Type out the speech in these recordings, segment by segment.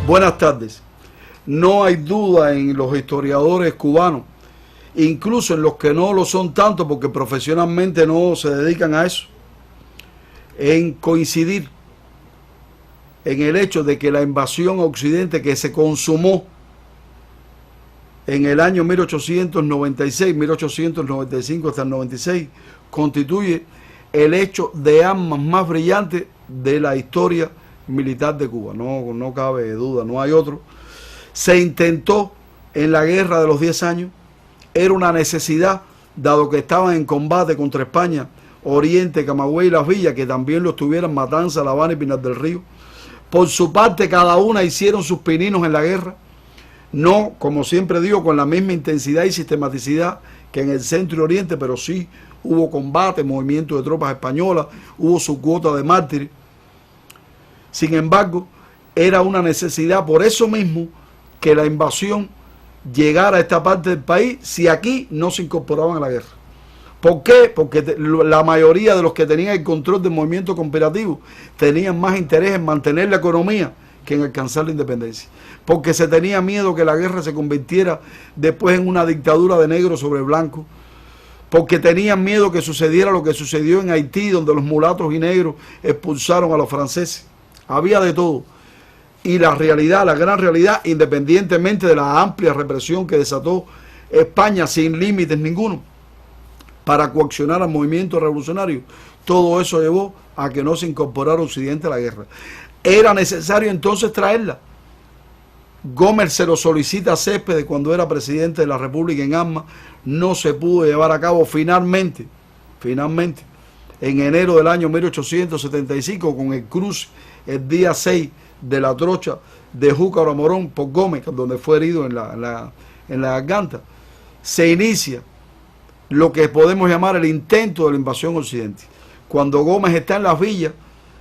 Buenas tardes. No hay duda en los historiadores cubanos, incluso en los que no lo son tanto porque profesionalmente no se dedican a eso, en coincidir en el hecho de que la invasión a Occidente que se consumó en el año 1896, 1895 hasta el 96, constituye el hecho de armas más brillante de la historia militar de Cuba. No cabe duda, no hay otro. Se intentó en la guerra de los 10 años, era una necesidad, dado que estaban en combate contra España, Oriente, Camagüey y Las Villas, que también lo estuvieran Matanza, La Habana y Pinar del Río. Por su parte, cada una hicieron sus pininos en la guerra, no, como siempre digo, con la misma intensidad y sistematicidad que en el Centro y Oriente, pero sí hubo combate, movimiento de tropas españolas, hubo su cuota de mártires. Sin embargo, era una necesidad, por eso mismo, que la invasión llegara a esta parte del país si aquí no se incorporaban a la guerra. ¿Por qué? Porque la mayoría de los que tenían el control del movimiento cooperativo tenían más interés en mantener la economía que en alcanzar la independencia. Porque se tenía miedo que la guerra se convirtiera después en una dictadura de negros sobre blanco. Porque tenían miedo que sucediera lo que sucedió en Haití, donde los mulatos y negros expulsaron a los franceses. Había de todo. Y la realidad, la gran realidad, independientemente de la amplia represión que desató España sin límites ninguno para coaccionar al movimiento revolucionario, todo eso llevó a que no se incorporara Occidente a la guerra. Era necesario entonces traerla. Gómez se lo solicita a Céspedes cuando era presidente de la República en armas, no se pudo llevar a cabo finalmente, en enero del año 1875, con el cruce el día 6 de la trocha de Júcar a Morón por Gómez, donde fue herido en la garganta, se inicia lo que podemos llamar el intento de la invasión occidente. Cuando Gómez está en Las Villas,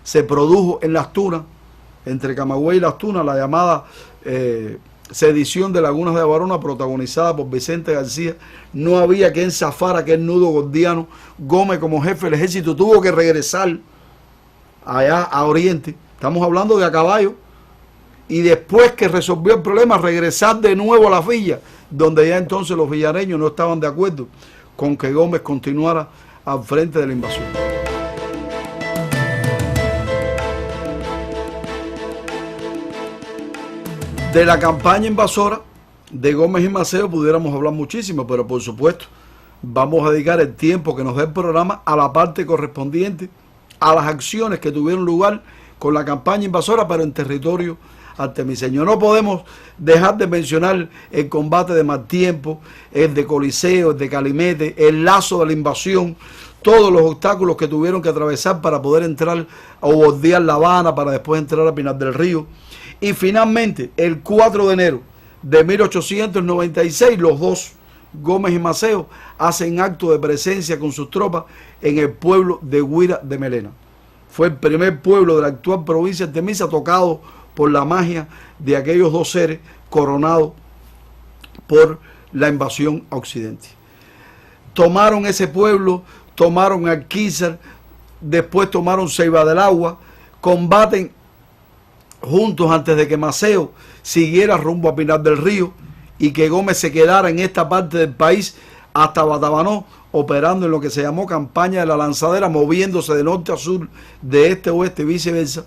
se produjo en Las Tunas, entre Camagüey y Las Tunas, la llamada sedición de Lagunas de Barona, protagonizada por Vicente García. No había quien zafara aquel nudo gordiano. Gómez, como jefe del ejército, tuvo que regresar allá a Oriente. Estamos hablando de a caballo. Y después que resolvió el problema, regresar de nuevo a Las Villas, donde ya entonces los villareños no estaban de acuerdo con que Gómez continuara al frente de la invasión. De la campaña invasora de Gómez y Maceo pudiéramos hablar muchísimo, pero por supuesto vamos a dedicar el tiempo que nos dé el programa a la parte correspondiente a las acciones que tuvieron lugar con la campaña invasora, pero en territorio artemiseño. No podemos dejar de mencionar el combate de Maltiempo, el de Coliseo, el de Calimete, el lazo de la invasión, todos los obstáculos que tuvieron que atravesar para poder entrar o bordear La Habana, para después entrar a Pinar del Río. Y finalmente, el 4 de enero de 1896, los dos, Gómez y Maceo, hacen acto de presencia con sus tropas en el pueblo de Guira de Melena. Fue el primer pueblo de la actual provincia de Artemisa tocado por la magia de aquellos dos seres coronados por la invasión a Occidente. Tomaron ese pueblo, tomaron Alquizar, después tomaron Ceiba del Agua, combaten juntos antes de que Maceo siguiera rumbo a Pinar del Río y que Gómez se quedara en esta parte del país hasta Batabanó, operando en lo que se llamó campaña de la lanzadera, moviéndose de norte a sur, de este a oeste y viceversa,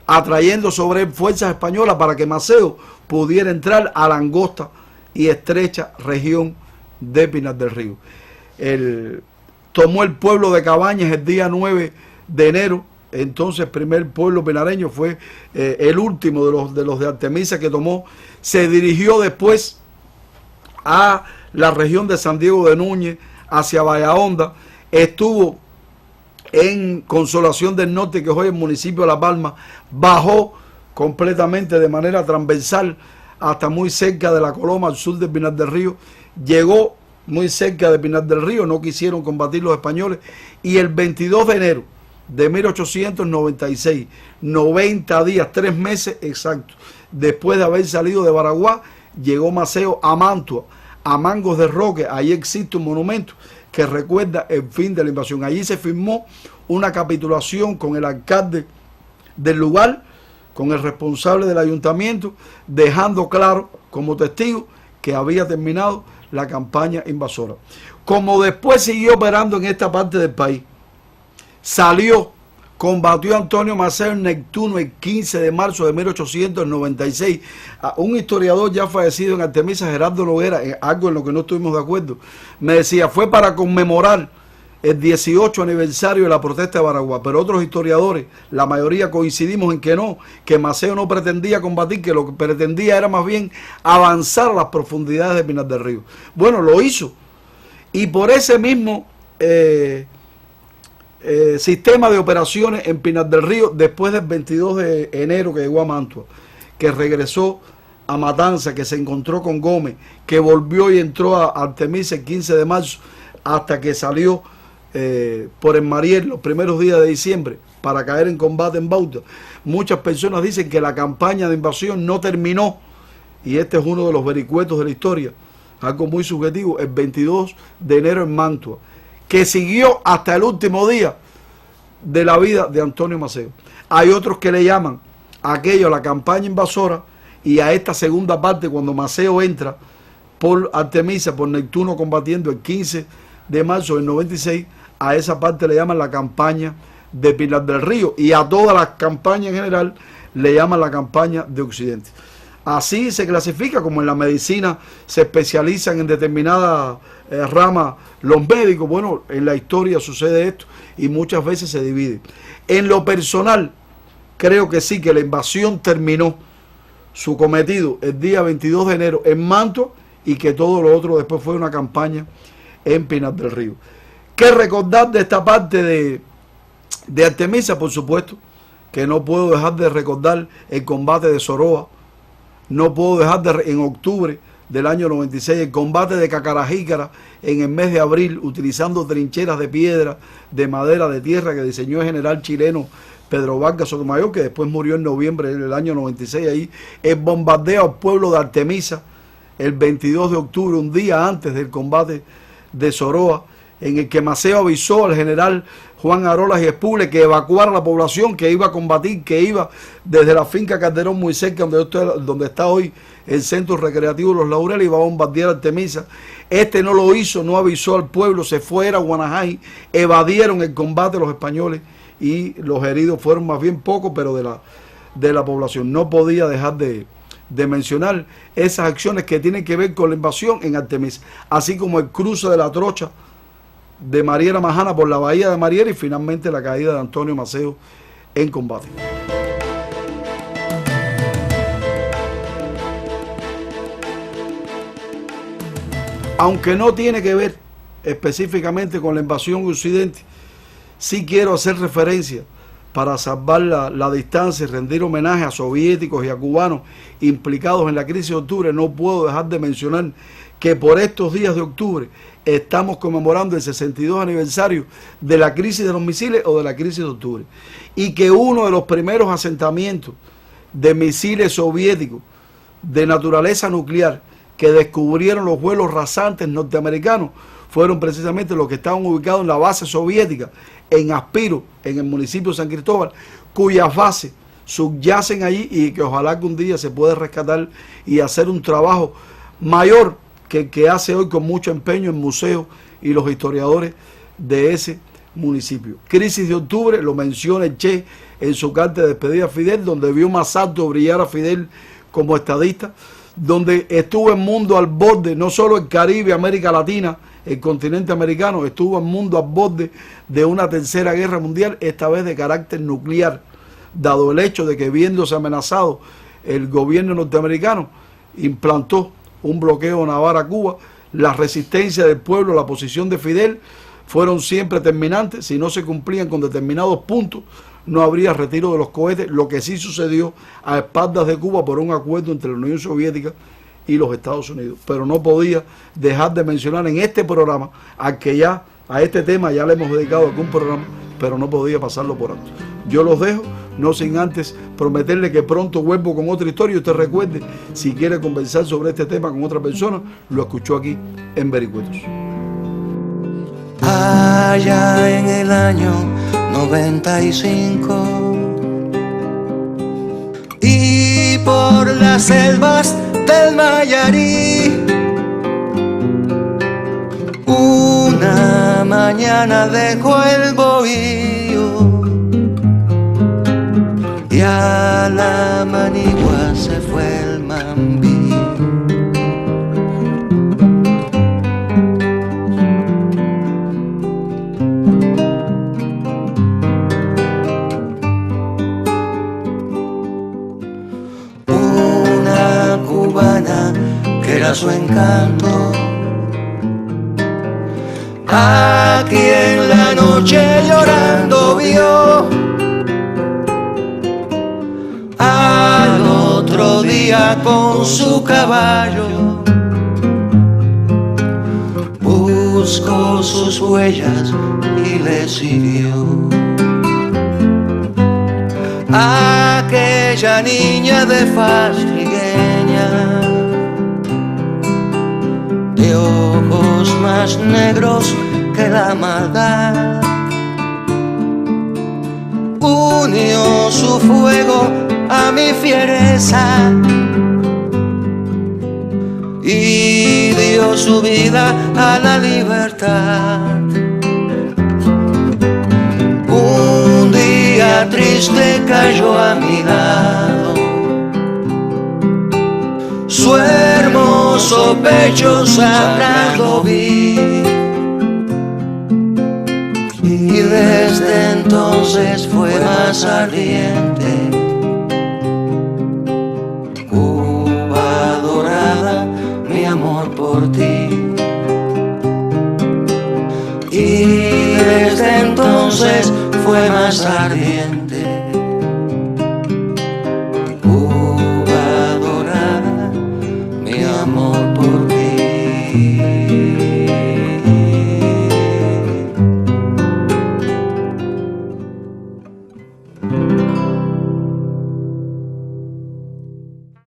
atrayendo sobre él fuerzas españolas para que Maceo pudiera entrar a la angosta y estrecha región de Pinar del Río. Tomó el pueblo de Cabañas el día 9 de enero. Entonces el primer pueblo pinareño fue el último de los de Artemisa que tomó. Se dirigió después a la región de San Diego de Núñez, hacia Bahahonda, estuvo en Consolación del Norte, que es hoy el municipio de La Palma, bajó completamente de manera transversal hasta muy cerca de La Coloma, al sur de Pinar del Río, llegó muy cerca de Pinar del Río, no quisieron combatir los españoles, y el 22 de enero de 1896, 90 días, 3 meses exactos, después de haber salido de Baraguá, llegó Maceo a Mantua, a Mangos de Roque. Ahí existe un monumento que recuerda el fin de la invasión. Allí se firmó una capitulación con el alcalde del lugar, con el responsable del ayuntamiento, dejando claro como testigo que había terminado la campaña invasora. Como después siguió operando en esta parte del país, salió, combatió a Antonio Maceo en Neptuno el 15 de marzo de 1896. Un historiador ya fallecido en Artemisa, Gerardo Noguera, algo en lo que no estuvimos de acuerdo, me decía, fue para conmemorar el 18 aniversario de la protesta de Baraguá, pero otros historiadores, la mayoría coincidimos en que no, que Maceo no pretendía combatir, que lo que pretendía era más bien avanzar a las profundidades de Pinar del Río. Bueno, lo hizo, y por ese mismo sistema de operaciones en Pinar del Río, después del 22 de enero que llegó a Mantua, que regresó a Matanza, que se encontró con Gómez, que volvió y entró a Artemisa el 15 de marzo, hasta que salió por el Mariel los primeros días de diciembre para caer en combate en Bauta. Muchas personas dicen que la campaña de invasión no terminó, y este es uno de los vericuetos de la historia, algo muy subjetivo, el 22 de enero en Mantua, que siguió hasta el último día de la vida de Antonio Maceo. Hay otros que le llaman a aquello la campaña invasora, y a esta segunda parte, cuando Maceo entra por Artemisa, por Neptuno, combatiendo el 15 de marzo del 96, a esa parte le llaman la campaña de Pinar del Río, y a todas las campañas en general le llaman la campaña de Occidente. Así se clasifica, como en la medicina se especializan en determinada rama los médicos. Bueno, en la historia sucede esto y muchas veces se divide. En lo personal, creo que sí, que la invasión terminó su cometido el día 22 de enero en Mantua, y que todo lo otro después fue una campaña en Pinar del Río. ¿Qué recordar de esta parte de Artemisa? Por supuesto que no puedo dejar de recordar el combate de Soroa. No puedo dejar de, en octubre del año 96, el combate de Cacarajícara en el mes de abril, utilizando trincheras de piedra, de madera, de tierra, que diseñó el general chileno Pedro Vargas Sotomayor, que después murió en noviembre del año 96 ahí. El bombardeo al pueblo de Artemisa el 22 de octubre, un día antes del combate de Soroa, en el que Maceo avisó al general Juan Arolas y Espuble que evacuara la población, que iba a combatir, que iba desde la finca Calderón, muy cerca donde está hoy el centro recreativo Los Laureles, iba a bombardear Artemisa. Este no lo hizo, no avisó al pueblo, se fue a Guanajay, evadieron el combate los españoles, y los heridos fueron más bien pocos, pero de la población. No podía dejar de mencionar esas acciones que tienen que ver con la invasión en Artemisa, así como el cruce de la trocha de Mariela Majana por la bahía de Mariela, y finalmente la caída de Antonio Maceo en combate. Aunque no tiene que ver específicamente con la invasión de Occidente, sí quiero hacer referencia, para salvar la distancia y rendir homenaje a soviéticos y a cubanos implicados en la crisis de octubre. No puedo dejar de mencionar que por estos días de octubre estamos conmemorando el 62 aniversario de la crisis de los misiles, o de la crisis de octubre, y que uno de los primeros asentamientos de misiles soviéticos de naturaleza nuclear que descubrieron los vuelos rasantes norteamericanos fueron precisamente los que estaban ubicados en la base soviética en Aspiro, en el municipio de San Cristóbal, cuyas bases subyacen allí, y que ojalá algún día se pueda rescatar y hacer un trabajo mayor que el que hace hoy con mucho empeño el museo y los historiadores de ese municipio. Crisis de octubre, lo menciona el Che en su carta de despedida a Fidel, donde vio más alto brillar a Fidel como estadista, donde estuvo el mundo al borde, no solo el Caribe, América Latina, el continente americano, estuvo el mundo al borde de una tercera guerra mundial, esta vez de carácter nuclear, dado el hecho de que, viéndose amenazado el gobierno norteamericano, implantó un bloqueo naval a Cuba. La resistencia del pueblo, la posición de Fidel fueron siempre terminantes. Si no se cumplían con determinados puntos, no habría retiro de los cohetes, lo que sí sucedió a espaldas de Cuba por un acuerdo entre la Unión Soviética y los Estados Unidos. Pero no podía dejar de mencionar en este programa, al que ya a este tema ya le hemos dedicado algún programa, pero no podía pasarlo por alto. Yo los dejo, no sin antes prometerle que pronto vuelvo con otra historia. Usted recuerde, si quiere conversar sobre este tema con otra persona, lo escuchó aquí en Vericuetos. Allá en el año 95, por las selvas del Mayarí. Una mañana dejó el bohío y a la Manigua se fue el Mambí. Una cubana que era su encanto, aquí en la noche llorando vio. Al otro día con su caballo buscó sus huellas y le siguió. Aquella niña de faz trigueña, de ojos más negros que la maldad, unió su fuego a mi fiereza y dio su vida a la libertad. Un día triste cayó a mi lado, su hermoso pecho sangrando vi, y desde entonces fue más ardiente. Cuba dorada, mi amor por ti. Y desde entonces fue más ardiente.